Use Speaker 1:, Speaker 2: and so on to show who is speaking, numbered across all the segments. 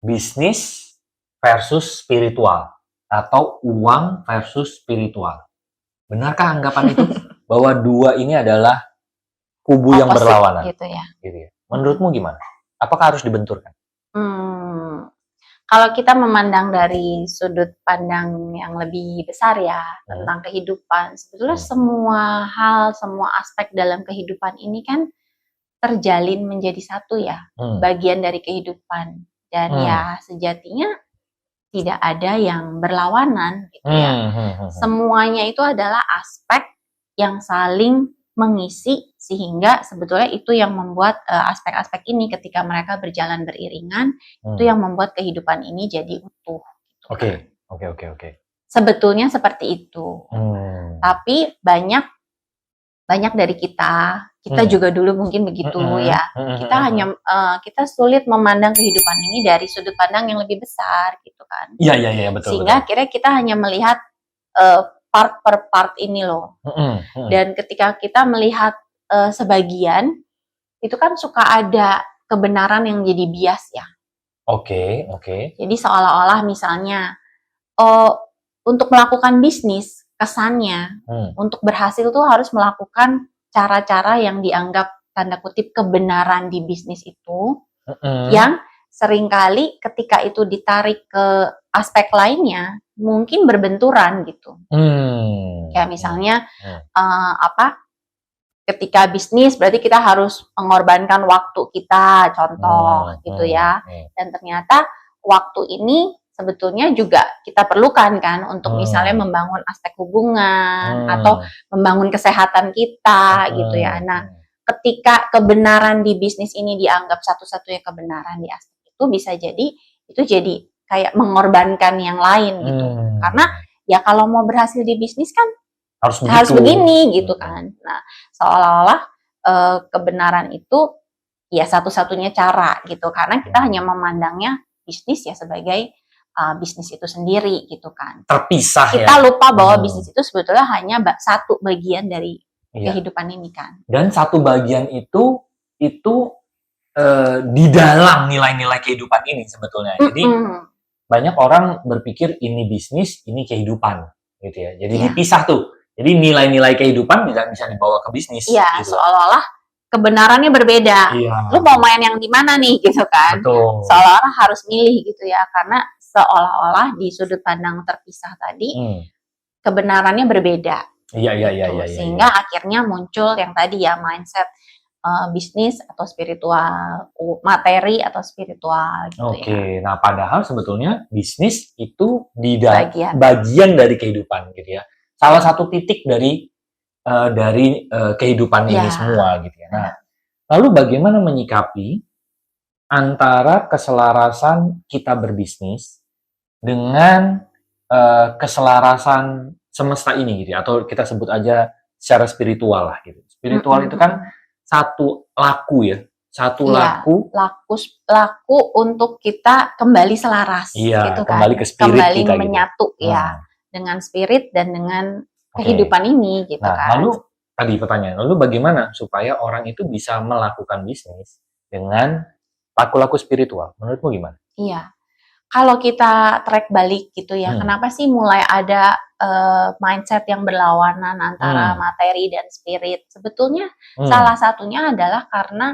Speaker 1: bisnis versus spiritual atau uang versus spiritual. Benarkah anggapan itu bahwa dua ini adalah kubu yang
Speaker 2: Opposite
Speaker 1: berlawanan?
Speaker 2: gitu ya.
Speaker 1: Gitu ya. Menurutmu gimana? Apakah harus dibenturkan?
Speaker 2: Kalau kita memandang dari sudut pandang yang lebih besar ya tentang kehidupan, sebetulnya semua hal, semua aspek dalam kehidupan ini kan terjalin menjadi satu ya, bagian dari kehidupan. Dan ya sejatinya tidak ada yang berlawanan gitu ya. Semuanya itu adalah aspek yang saling mengisi, sehingga sebetulnya itu yang membuat aspek-aspek ini ketika mereka berjalan beriringan, itu yang membuat kehidupan ini jadi utuh.
Speaker 1: Oke.
Speaker 2: Sebetulnya seperti itu. Tapi banyak dari kita juga dulu mungkin begitu ya. Kita sulit memandang kehidupan ini dari sudut pandang yang lebih besar gitu kan.
Speaker 1: Iya, betul.
Speaker 2: Sehingga akhirnya kita hanya melihat part per part ini loh. Dan ketika kita melihat sebagian, itu kan suka ada kebenaran yang jadi bias ya.
Speaker 1: Oke.
Speaker 2: Jadi seolah-olah misalnya untuk melakukan bisnis, kesannya untuk berhasil tuh harus melakukan cara-cara yang dianggap tanda kutip kebenaran di bisnis itu, yang seringkali ketika itu ditarik ke aspek lainnya mungkin berbenturan gitu. Kayak misalnya ketika bisnis berarti kita harus mengorbankan waktu kita, contoh gitu ya. Dan ternyata waktu ini sebetulnya juga kita perlukan kan untuk misalnya membangun aspek hubungan atau membangun kesehatan kita gitu ya. Nah, ketika kebenaran di bisnis ini dianggap satu-satunya kebenaran di aspek itu, bisa jadi itu jadi kayak mengorbankan yang lain gitu. Karena ya kalau mau berhasil di bisnis kan harus begini gitu kan. Nah, seolah-olah kebenaran itu ya satu-satunya cara gitu, karena kita hanya memandangnya bisnis ya sebagai bisnis itu sendiri gitu kan.
Speaker 1: Terpisah ya.
Speaker 2: Kita lupa bahwa bisnis itu sebetulnya hanya satu bagian dari kehidupan ini kan.
Speaker 1: Dan satu bagian itu di dalam nilai-nilai kehidupan ini sebetulnya. Jadi banyak orang berpikir ini bisnis, ini kehidupan gitu ya. Jadi dipisah tuh. Jadi nilai-nilai kehidupan tidak bisa dibawa ke bisnis.
Speaker 2: Iya, gitu. Seolah-olah kebenarannya berbeda. Lu mau main yang di mana nih gitu kan?
Speaker 1: Betul.
Speaker 2: Seolah-olah harus milih gitu ya, karena seolah-olah di sudut pandang terpisah tadi kebenarannya berbeda.
Speaker 1: Iya.
Speaker 2: Sehingga akhirnya muncul yang tadi ya mindset bisnis atau spiritual, materi atau spiritual gitu ya.
Speaker 1: Oke, nah padahal sebetulnya bisnis itu bagian dari kehidupan gitu ya. Salah satu titik dari kehidupan ini semua gitu ya. Nah, lalu bagaimana menyikapi antara keselarasan kita berbisnis dengan keselarasan semesta ini gitu ya, atau kita sebut aja secara spiritual lah gitu. Spiritual itu kan satu laku ya, laku
Speaker 2: untuk kita kembali selaras gitu kan,
Speaker 1: kembali ke spirit
Speaker 2: kembali
Speaker 1: kita
Speaker 2: menyatu gitu. Ya dengan spirit dan dengan kehidupan ini gitu kan.
Speaker 1: Lalu tadi pertanyaan, lalu bagaimana supaya orang itu bisa melakukan bisnis dengan laku-laku spiritual? Menurutmu gimana?
Speaker 2: Iya, kalau kita track balik gitu ya, kenapa sih mulai ada mindset yang berlawanan antara materi dan spirit? Sebetulnya salah satunya adalah karena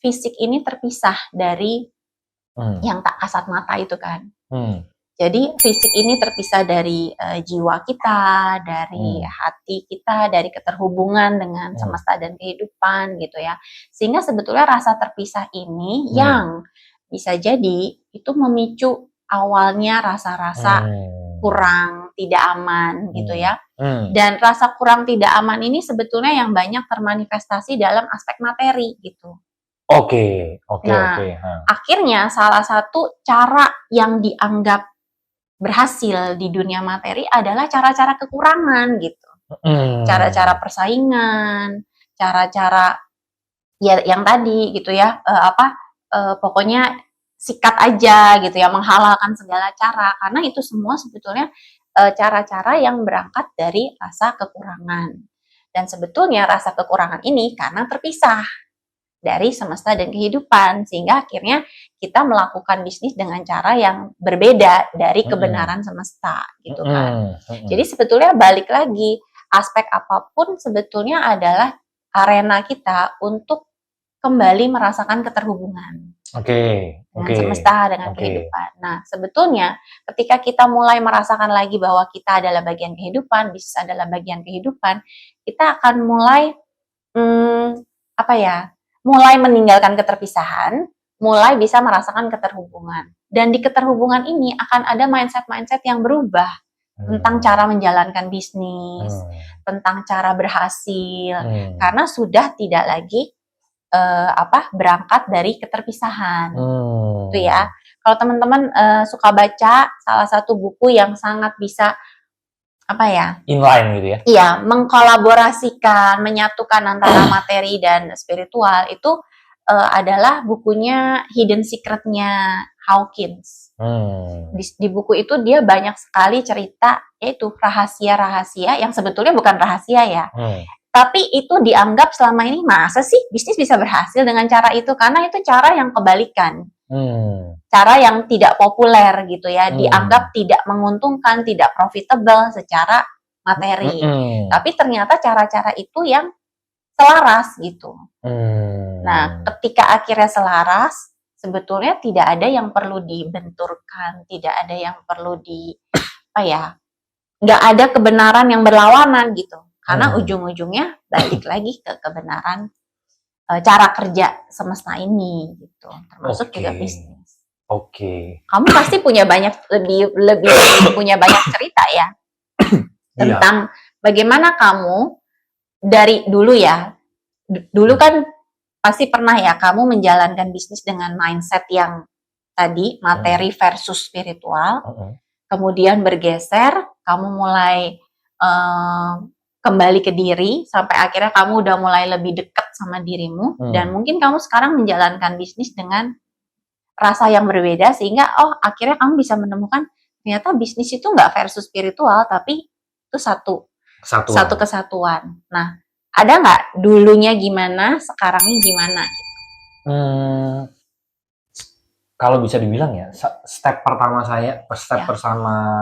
Speaker 2: fisik ini terpisah dari yang tak kasat mata itu kan. Jadi fisik ini terpisah dari jiwa kita, dari hati kita, dari keterhubungan dengan semesta dan kehidupan gitu ya. Sehingga sebetulnya rasa terpisah ini yang bisa jadi itu memicu awalnya rasa-rasa kurang tidak aman gitu ya. Dan rasa kurang tidak aman ini sebetulnya yang banyak termanifestasi dalam aspek materi gitu.
Speaker 1: Oke.
Speaker 2: Akhirnya salah satu cara yang dianggap berhasil di dunia materi adalah cara-cara kekurangan gitu. Cara-cara persaingan, cara-cara ya yang tadi gitu ya, pokoknya sikat aja gitu ya, menghalalkan segala cara, karena itu semua sebetulnya cara-cara yang berangkat dari rasa kekurangan. Dan sebetulnya rasa kekurangan ini karena terpisah dari semesta dan kehidupan, sehingga akhirnya kita melakukan bisnis dengan cara yang berbeda dari kebenaran semesta gitu kan. Jadi sebetulnya balik lagi, aspek apapun sebetulnya adalah arena kita untuk kembali merasakan keterhubungan dengan semesta, dengan kehidupan. Nah, sebetulnya ketika kita mulai merasakan lagi bahwa kita adalah bagian kehidupan, bisnis adalah bagian kehidupan, kita akan mulai mulai meninggalkan keterpisahan, mulai bisa merasakan keterhubungan. Dan di keterhubungan ini akan ada mindset-mindset yang berubah tentang cara menjalankan bisnis, tentang cara berhasil, karena sudah tidak lagi berangkat dari keterpisahan. Itu ya. Kalau teman-teman suka baca salah satu buku yang sangat bisa
Speaker 1: inline gitu ya.
Speaker 2: Iya, mengkolaborasikan, menyatukan antara materi dan spiritual itu adalah bukunya Hidden Secret-nya Hawkins. Di buku itu dia banyak sekali cerita, yaitu rahasia-rahasia yang sebetulnya bukan rahasia ya. Tapi itu dianggap selama ini, masa sih bisnis bisa berhasil dengan cara itu? Karena itu cara yang kebalikan. Cara yang tidak populer gitu ya. Dianggap tidak menguntungkan, tidak profitable secara materi. Tapi ternyata cara-cara itu yang selaras gitu. Nah, ketika akhirnya selaras, sebetulnya tidak ada yang perlu dibenturkan, tidak ada yang perlu nggak ada kebenaran yang berlawanan gitu. Karena ujung-ujungnya balik lagi ke kebenaran cara kerja semesta ini gitu, termasuk juga bisnis. Kamu pasti punya lebih punya banyak cerita ya tentang bagaimana kamu dari dulu ya. Dulu kan pasti pernah ya kamu menjalankan bisnis dengan mindset yang tadi materi versus spiritual. Kemudian bergeser, kamu mulai kembali ke diri sampai akhirnya kamu udah mulai lebih dekat sama dirimu dan mungkin kamu sekarang menjalankan bisnis dengan rasa yang berbeda sehingga akhirnya kamu bisa menemukan ternyata bisnis itu nggak versus spiritual tapi itu satu kesatuan. Nah, ada nggak dulunya gimana, sekarangnya gimana gitu?
Speaker 1: Kalau bisa dibilang ya, step pertama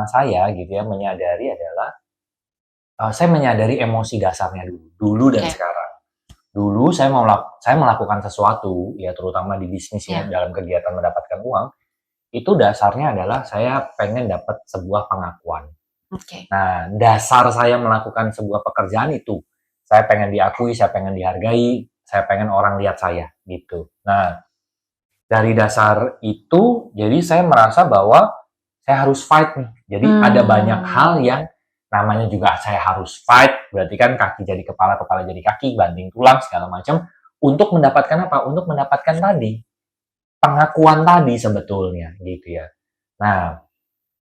Speaker 1: saya gitu ya menyadari adalah saya menyadari emosi dasarnya dulu dan sekarang. Dulu saya melakukan sesuatu ya terutama di bisnis ya dalam kegiatan mendapatkan uang, itu dasarnya adalah saya pengen dapat sebuah pengakuan. Nah, dasar saya melakukan sebuah pekerjaan itu saya pengen diakui, saya pengen dihargai, saya pengen orang lihat saya gitu. Nah, dari dasar itu jadi saya merasa bahwa saya harus fight nih. Jadi ada banyak hal yang namanya juga saya harus fight, berarti kan kaki jadi kepala, kepala jadi kaki, banting tulang, segala macam. Untuk mendapatkan apa? Untuk mendapatkan tadi, pengakuan tadi sebetulnya, gitu ya. Nah,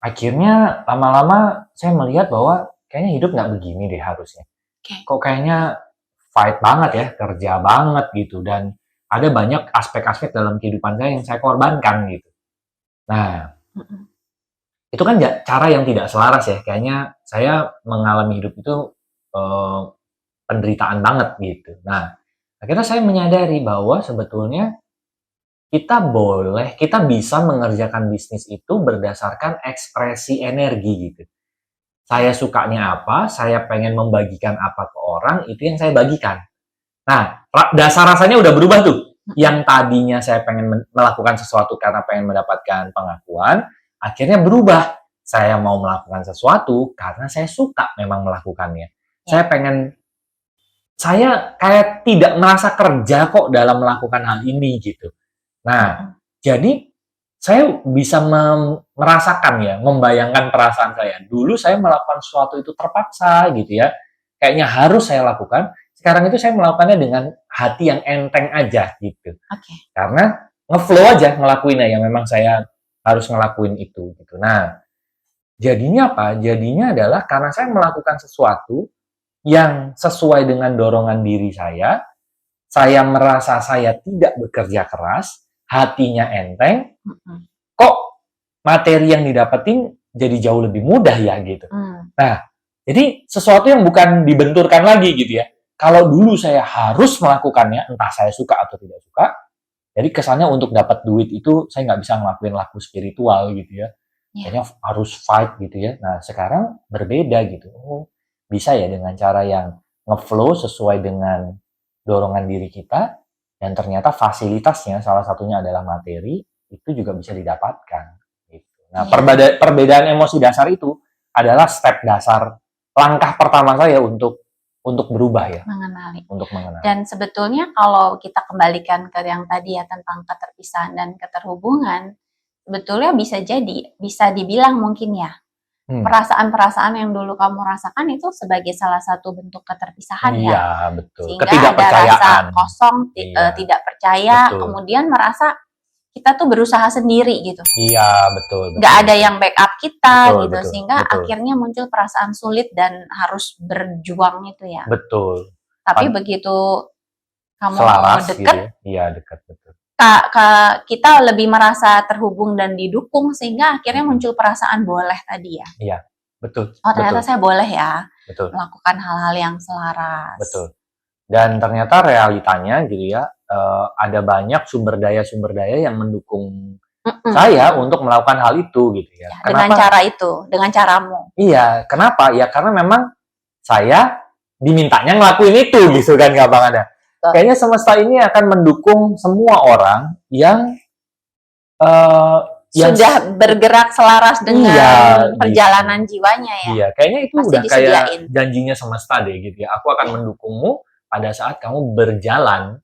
Speaker 1: akhirnya lama-lama saya melihat bahwa kayaknya hidup nggak begini deh harusnya. Kok kayaknya fight banget ya, kerja banget gitu, dan ada banyak aspek-aspek dalam kehidupan saya yang saya korbankan gitu. Nah, itu kan cara yang tidak selaras ya. Kayaknya saya mengalami hidup itu penderitaan banget gitu. Nah, akhirnya saya menyadari bahwa sebetulnya kita bisa mengerjakan bisnis itu berdasarkan ekspresi energi gitu. Saya sukanya apa, saya pengen membagikan apa ke orang, itu yang saya bagikan. Nah, dasar rasanya udah berubah tuh. Yang tadinya saya pengen melakukan sesuatu karena pengen mendapatkan pengakuan, akhirnya berubah. Saya mau melakukan sesuatu karena saya suka memang melakukannya. Saya kayak tidak merasa kerja kok dalam melakukan hal ini gitu. Nah, jadi saya bisa merasakan ya, membayangkan perasaan saya. Dulu saya melakukan sesuatu itu terpaksa gitu ya. Kayaknya harus saya lakukan. Sekarang itu saya melakukannya dengan hati yang enteng aja gitu. Karena ngeflow aja ngelakuinnya yang memang saya harus ngelakuin itu gitu. Nah, jadinya apa? Jadinya adalah karena saya melakukan sesuatu yang sesuai dengan dorongan diri saya merasa saya tidak bekerja keras, hatinya enteng, kok materi yang didapetin jadi jauh lebih mudah ya gitu. Nah, jadi sesuatu yang bukan dibenturkan lagi gitu ya. kalau dulu saya harus melakukannya, entah saya suka atau tidak suka, jadi kesannya untuk dapat duit itu saya nggak bisa ngelakuin laku spiritual gitu ya. Kayaknya harus fight gitu ya. Nah sekarang berbeda gitu. Oh, bisa ya dengan cara yang ngeflow sesuai dengan dorongan diri kita, dan ternyata fasilitasnya salah satunya adalah materi, itu juga bisa didapatkan. Gitu. Nah perbedaan emosi dasar itu adalah step dasar, langkah pertama saya untuk berubah ya.
Speaker 2: Mengenali.
Speaker 1: Untuk mengenali.
Speaker 2: Dan sebetulnya kalau kita kembalikan ke yang tadi ya tentang keterpisahan dan keterhubungan, sebetulnya bisa dibilang mungkin ya, perasaan-perasaan yang dulu kamu rasakan itu sebagai salah satu bentuk keterpisahan ya.
Speaker 1: Iya, betul.
Speaker 2: Sehingga
Speaker 1: Ketidakpercayaan.
Speaker 2: ada rasa kosong, tidak percaya,
Speaker 1: Betul.
Speaker 2: kemudian merasa kita tuh berusaha sendiri gitu.
Speaker 1: Iya, betul.
Speaker 2: Nggak ada yang backup kita
Speaker 1: Betul,
Speaker 2: gitu,
Speaker 1: betul,
Speaker 2: sehingga
Speaker 1: betul.
Speaker 2: akhirnya muncul perasaan sulit dan harus berjuang itu ya.
Speaker 1: Betul.
Speaker 2: Tapi begitu kamu
Speaker 1: Selaras
Speaker 2: deket,
Speaker 1: gitu ya. Iya, dekat, betul.
Speaker 2: kita lebih merasa terhubung dan didukung, sehingga akhirnya muncul perasaan boleh tadi ya.
Speaker 1: Iya, betul.
Speaker 2: Oh ternyata
Speaker 1: betul.
Speaker 2: saya boleh ya
Speaker 1: Betul.
Speaker 2: melakukan hal-hal yang selaras.
Speaker 1: Betul. Dan ternyata realitanya gitu ya, ada banyak sumber daya yang mendukung saya untuk melakukan hal itu gitu ya.
Speaker 2: Dengan cara itu, dengan caramu.
Speaker 1: Iya, kenapa? Ya karena memang saya dimintanya ngelakuin itu gitu kan, nggak Bang Ada. Kayaknya semesta ini akan mendukung semua orang yang
Speaker 2: sudah bergerak selaras dengan perjalanan jiwanya ya.
Speaker 1: Iya, kayaknya itu
Speaker 2: pasti
Speaker 1: udah
Speaker 2: disediain.
Speaker 1: Kayak janjinya semesta deh gitu ya. Aku akan mendukungmu pada saat kamu berjalan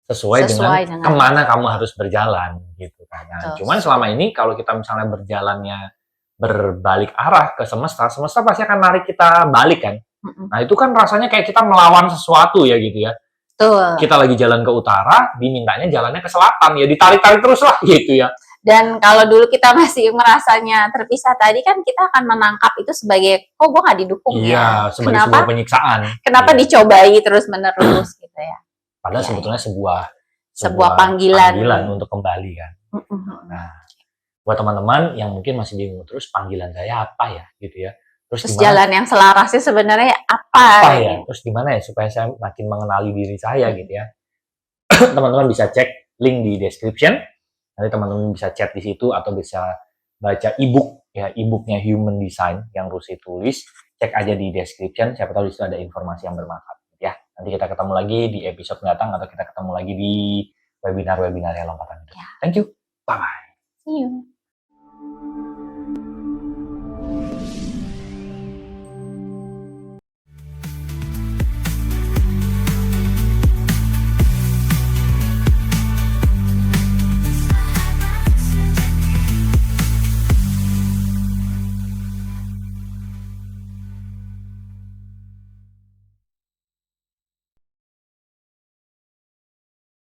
Speaker 1: sesuai dengan kemana kamu harus berjalan gitu kan. Nah, cuman selama ini kalau kita misalnya berjalannya berbalik arah ke semesta pasti akan narik kita balik kan. Nah itu kan rasanya kayak kita melawan sesuatu ya gitu ya.
Speaker 2: Betul.
Speaker 1: Kita lagi jalan ke utara, dimintanya jalannya ke selatan, ya ditarik-tarik terus lah gitu ya.
Speaker 2: Dan kalau dulu kita masih merasanya terpisah tadi kan kita akan menangkap itu sebagai, kok gue gak didukung
Speaker 1: ya. Iya, sebagai sebuah penyiksaan.
Speaker 2: Kenapa dicobai terus-menerus gitu ya.
Speaker 1: Padahal sebetulnya
Speaker 2: sebuah panggilan
Speaker 1: untuk kembali kan. Nah, buat teman-teman yang mungkin masih bingung terus panggilan saya apa ya gitu ya.
Speaker 2: Terus jalan yang selarasnya sebenarnya apa
Speaker 1: ya? Terus gimana ya supaya saya makin mengenali diri saya gitu ya. Teman-teman bisa cek link di description. Nanti teman-teman bisa chat di situ atau bisa baca ebook ya, ebooknya Human Design yang Rusi tulis. Cek aja di description, siapa tahu di situ ada informasi yang bermanfaat ya. Nanti kita ketemu lagi di episode mendatang atau kita ketemu lagi di webinar-webinar yang lompatan itu. Thank you. Bye bye.
Speaker 2: See you.